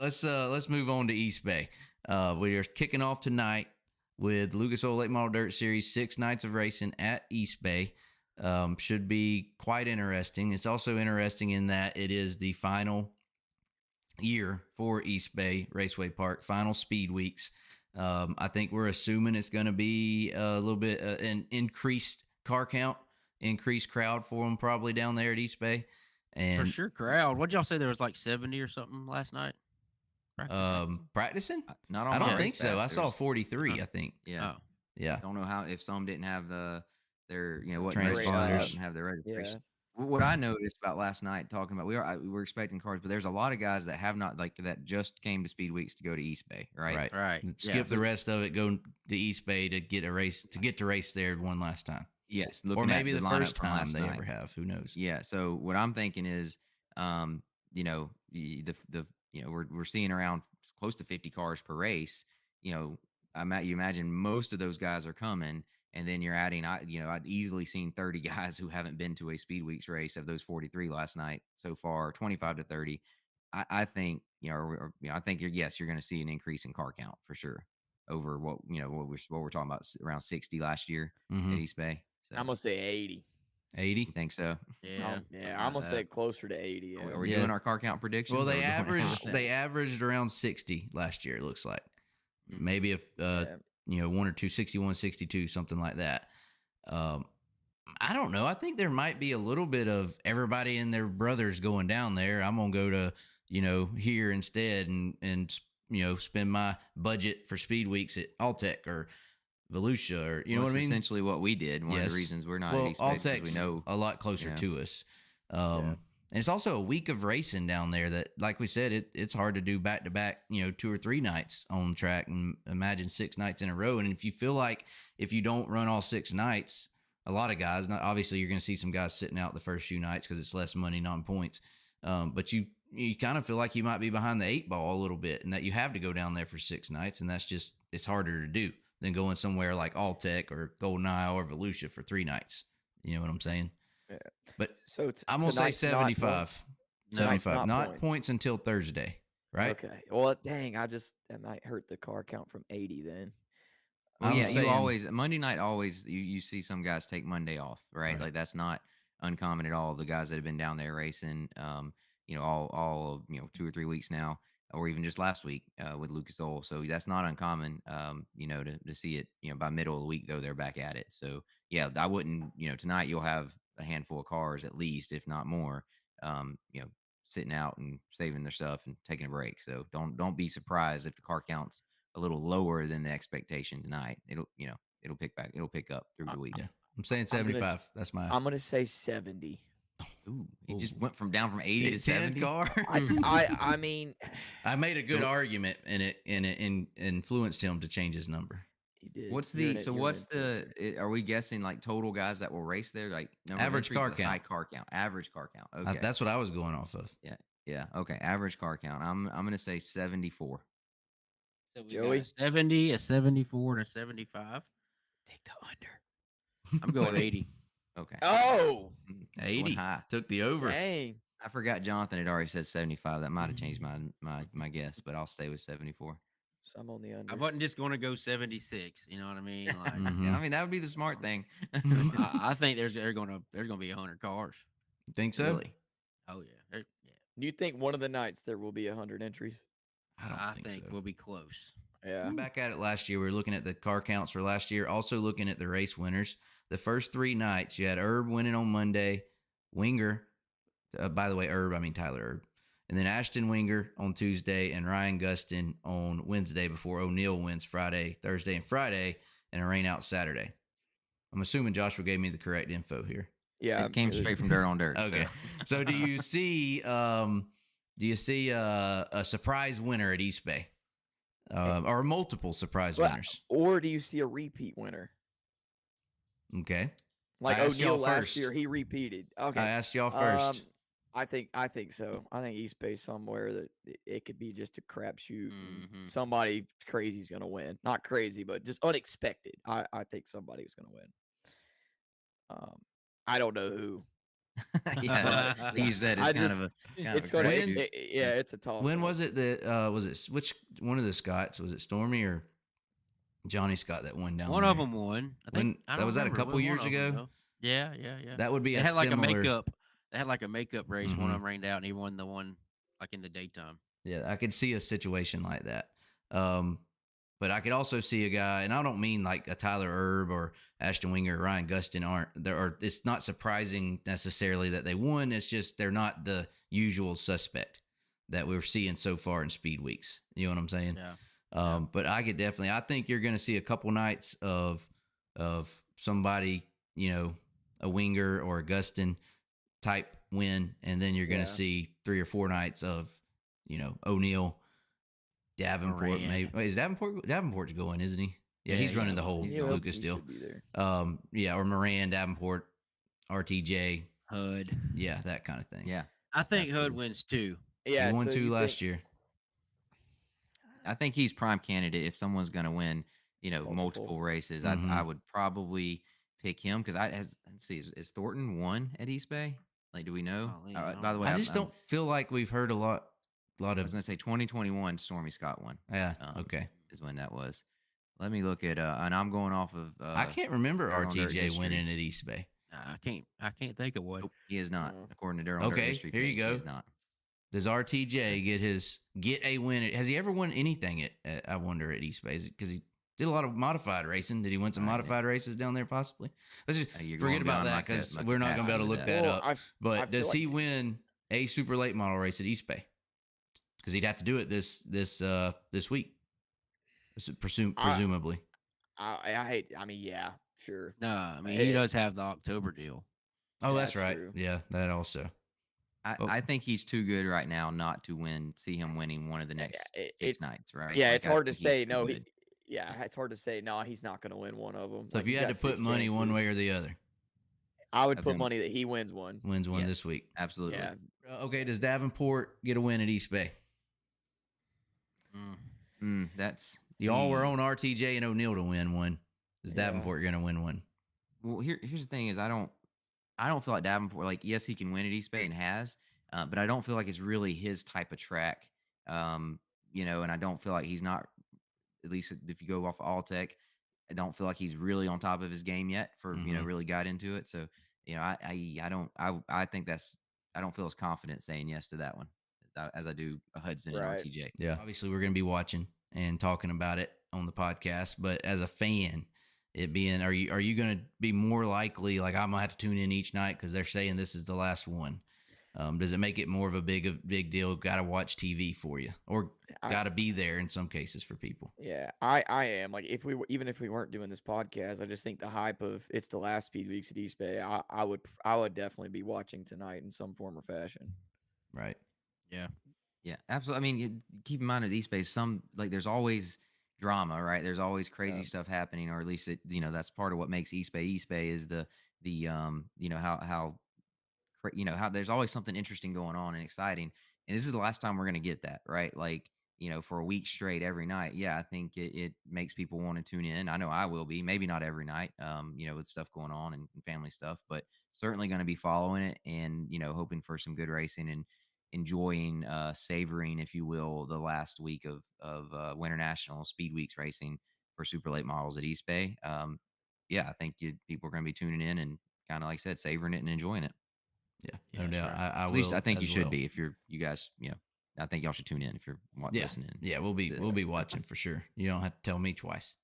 let's move on to East Bay. We are kicking off tonight with Lucas Oil Late Model Dirt Series, 6 nights of racing at East Bay. Should be quite interesting. It's also interesting in that it is the final year for East Bay Raceway Park, final speed weeks. I think we're assuming it's going to be a little bit an increased car count, increased crowd for them probably down there at East Bay. And For sure, crowd. What'd y'all say? There was like 70 or something last night. practicing? Not I on my don't race think so. I pass, saw there's- 43. I think. Yeah. Oh, Yeah. Don't know how if some didn't have their what Transponders. didn't have their registration. Yeah. What I noticed about last night, talking about we were expecting cars, but there's a lot of guys that have not that just came to Speed Weeks to go to East Bay, right? right. Skip the rest of it. Go to East Bay to get a race to race there one last time. Yes, Or maybe the lineup first from time last they night. ever have. Who knows? Yeah. So what I'm thinking is, we're seeing around close to 50 cars per race. You imagine most of those guys are coming, and then you're adding. I'd easily seen 30 guys who haven't been to a Speed Weeks race of those 43 last night so far, 25 to 30. I think I think you're going to see an increase in car count for sure over what we're talking about around 60 last year at East Bay. So, I'm gonna say 80. 80. think so. Yeah. I'm gonna say closer to 80. Are we doing our car count predictions? Well, or they we're doing averaged around 60 last year. It looks like maybe if one or two, 61, 62, something like that. I don't know. I think there might be a little bit of everybody and their brothers going down there. I'm gonna go to here instead and spend my budget for Speed Weeks at Alltech or Volusia or what I mean. Essentially, what we did. One of the reasons we're not at East Bay is because we know a lot closer to us. And it's also a week of racing down there that, like we said, it's hard to do back to back, 2 or 3 nights on track, and imagine 6 nights in a row. And if you feel like if you don't run all 6 nights, a lot of guys, obviously you're going to see some guys sitting out the first few nights because it's less money, non-points. But you kind of feel like you might be behind the 8 ball a little bit, and that you have to go down there for 6 nights, and it's harder to do than going somewhere like Alltech or Golden Isle or Volusia for 3 nights. You know what I'm saying? Yeah. But so I'm going to say 75. 75. Not points. points until Thursday, right? Okay. Well, dang, that might hurt the car count from 80 then. Well, you always Monday night you see some guys take Monday off, right? Like that's not uncommon at all. The guys that have been down there racing, all 2 or 3 weeks now, or even just last week with Lucas Oil. So that's not uncommon, to see it, by middle of the week though they're back at it. So yeah, I wouldn't, tonight you'll have a handful of cars at least, if not more, sitting out and saving their stuff and taking a break. So don't be surprised if the car count's a little lower than the expectation tonight. It'll pick up through the week. Yeah. I'm saying 75. I'm gonna say 70. Ooh, it just went down from 80 to 70 car. I mean, I made a good argument and it influenced him to change his number. he did. Are we guessing like total guys that will race there? Like average car count. High car count. Average car count. Okay. That's what I was going off of. Yeah. Okay. Average car count. I'm going to say 74. So we Joey? got a 70, a 74, and a 75. Take the under. I'm going 80. Okay. Oh, 80. High. Took the over. dang. I forgot Jonathan had already said 75. That might have changed my guess, but I'll stay with 74. So I'm on the under. I wasn't just going to go 76. You know what I mean? Like, Yeah, I mean that would be the smart thing. I think there's going to be 100 cars. You think so? Really? Oh yeah. Do you think one of the nights there will be 100 entries? I don't think so. we'll be close. Yeah. Back at it last year, we were looking at the car counts for last year, also looking at the race winners. The first 3 nights, you had Herb winning on Monday, Winger, by the way, Herb, I mean Tyler Herb, and then Ashton Winger on Tuesday and Ryan Gustin on Wednesday before O'Neill wins Friday, Thursday, and Friday, and a rain out Saturday. I'm assuming Joshua gave me the correct info here. Yeah. It came straight from Dirt on Dirt. Okay. So do you see a surprise winner at East Bay? Or multiple surprise winners? Or do you see a repeat winner? Okay. Like I asked O'Neill y'all last first. year, he repeated. Okay. I asked y'all first. I think so. I think East Bay somewhere that it could be just a crapshoot. Mhm. Somebody crazy is going to win. Not crazy, but just unexpected. I think somebody's going to win. I don't know who. Yeah, like you said, it's I kind just of a it's gonna When- crapshoot. yeah, it's a toss. When was it that was it which one of the Scotts, was it Stormy or Johnny Scott that won down One there? of them won. I think. When I that don't was that a remember. couple One years of 'em, ago? though. Yeah, yeah, yeah. That would be They a had like a similar. makeup. They had like a makeup race. One Mhm. of them rained out, and he won the one like in the daytime. Yeah, I could see a situation like that. But I could also see a guy, and I don't mean like a Tyler Erb or Ashton Winger or Ryan Gustin aren't there. Or it's not surprising necessarily that they won. It's just they're not the usual suspect that we're seeing so far in speed weeks. You know what I'm saying? Yeah. But I could definitely. I think you're going to see a couple nights of somebody, a Winger or a Gustin type win, and then you're going to Yeah. see 3 or 4 nights of O'Neill. Davenport, Moran. maybe. Wait, is Davenport's going, isn't he? Yeah, Yeah, he's he's running the going. whole He's Yeah, going. Lucas he deal. should be there. Yeah, or Moran, Davenport, RTJ, Hud. yeah, that kind of thing. Yeah, I think Hud absolutely. wins too. Yeah, he won so 2 you last think year. I think he's prime candidate if someone's going to win, multiple multiple. races. Mhm. I would probably pick him because let's see, is Thornton won at East Bay? Like, do we know? Golly, I By the way, I just don't feel like we've heard a lot I was of. going to say 2021 Stormy Scott won. Yeah, okay. Is when that was. Let me look at and I'm going off of. I can't remember Dirt on Dirt RTJ history. winning at East Bay. I can't think of one. Nope, he is not. No. According to Dirt on Dirt Okay, history. here you page, He go. is not. Does RTJ get a win? Has he ever won anything I wonder, at East Bay? Because he did a lot of modified racing. Did he win some I modified races down there possibly? Let's just You're forget going about beyond that my because my we're not going to be able to look capacity that with up. I But feel does like he win a super late model race at East Bay? Because he'd have to do it this week, presumably. I hate. I mean, yeah, sure. No, I mean Hey. he does have the October deal. Oh, Yeah, that's right. true. Yeah, that also. I think he's too good right now not to see him winning one of the next it- 6 it's- nights, right? Yeah, Like, it's I hard to think he's say. too No, good. it's hard to say. No, he's not going to win one of them. So if you had to put money one way or the other, I would of put him- money that he wins one. wins one Yes. this week. Absolutely. Yeah, Okay, does Davenport get a win at East Bay? That's Y'all were on RTJ and O'Neill to win one. Is Yeah. Davenport going to win one? Well, here's the thing: is I don't feel like Davenport. Like, yes, he can win at East Bay and has, but I don't feel like it's really his type of track. And I don't feel like he's not. At least if you go off of Alltech, I don't feel like he's really on top of his game yet. Mhm. Really got into it. So I think I don't feel as confident saying yes to that one as I do a Hudson and Right. RTJ. Yeah. Obviously, we're going to be watching and talking about it on the podcast. But as a fan, are you going to be more likely, like, I'm going to have to tune in each night because they're saying this is the last one? Does it make it more of a big deal? Got to watch TV for you, or I- got to be there in some cases for people? Yeah, I am. Like, even if we weren't doing this podcast, I just think the hype of it's the last speed weeks at East Bay. I would definitely be watching tonight in some form or fashion. Right. Yeah. Yeah, absolutely. I mean, keep in mind at East Bay, there's always drama, right? There's always crazy Yeah. stuff happening, or at least that's part of what makes East Bay East Bay is how there's always something interesting going on and exciting. And this is the last time we're going to get that, right? Like, for a week straight every night. Yeah, I think it makes people want to tune in. I know I will be, maybe not every night, with stuff going on and family stuff, but certainly going to be following it and, hoping for some good racing and enjoying, savoring, if you will, the last week of Winter National Speed Weeks racing for super late models at East Bay. Yeah, I think people are going to be tuning in and kind of, like I said, savoring it and enjoying it. Yeah. Yeah, No doubt. right. I At least will I think as you should well. be if you guys, I think y'all should tune in if you're Yeah. listening. Yeah, we'll be watching for sure. You don't have to tell me twice.